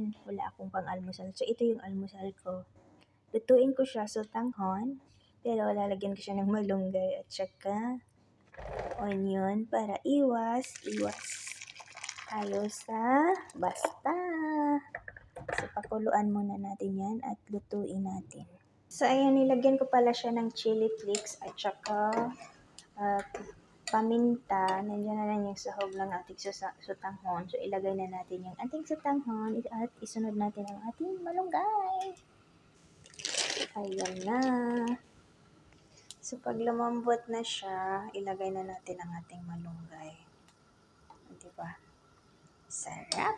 naman, wala akong pang-almusal. So, ito yung almusal ko. Lutuin ko siya sa tanghon, pero lalagyan ko siya ng malunggay at saka onion para iwas tayo sa basta. So, pakuluan muna natin yan at lutuin natin. So, ayan, nilagyan ko pala siya ng chili flakes at saka paminta. Nandiyan na lang yung sahog ng ating sutanghon. So, ilagay na natin yung ating sutanghon at isunod natin ang ating malunggay. Ayan na. So, pag lumambot na siya, ilagay na natin ang ating malunggay. Diba? Sarap!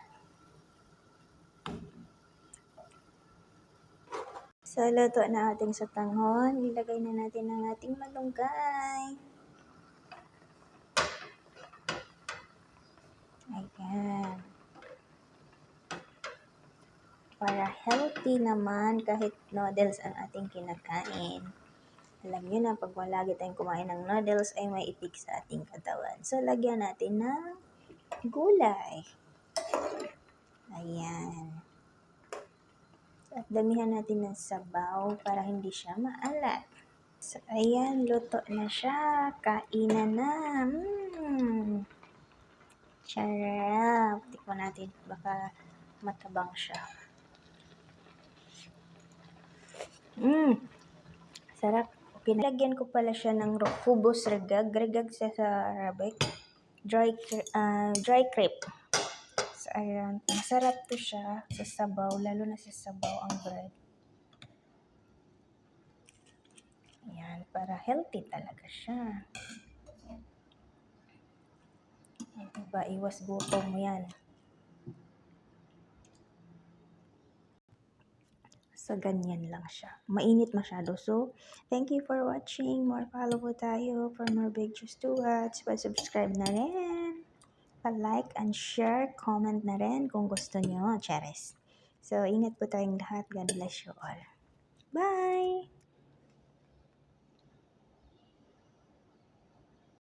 So, luto na ating sutanghon. Ilagay na natin ang ating malunggay. Ayan. Para healthy naman kahit noodles ang ating kinakain. Alam nyo na, pag malagi tayong kumain ng noodles ay may ipik sa ating katawan. So, lagyan natin ng gulay. Ayan. At damihan natin ng sabaw para hindi siya maalat. So, ayan, luto na siya. Kainan na. Sarap. Tikman natin. Baka matabang siya. Sarap. Okay, lagyan ko pala siya ng hubos regag. Regag sa Arabic. Dry crepe. So, ayan. Masarap to siya sa sabaw. Lalo na sa sabaw ang bread. Ayan. Para healthy talaga siya. Diba? Iwas gutom mo yan. So, ganyan lang siya. Mainit masyado. So, thank you for watching. More follow po tayo for more videos to watch. Pa-subscribe na rin. Pa-like and share. Comment na rin kung gusto nyo. Charis. So, ingat po tayong lahat. God bless you all. Bye!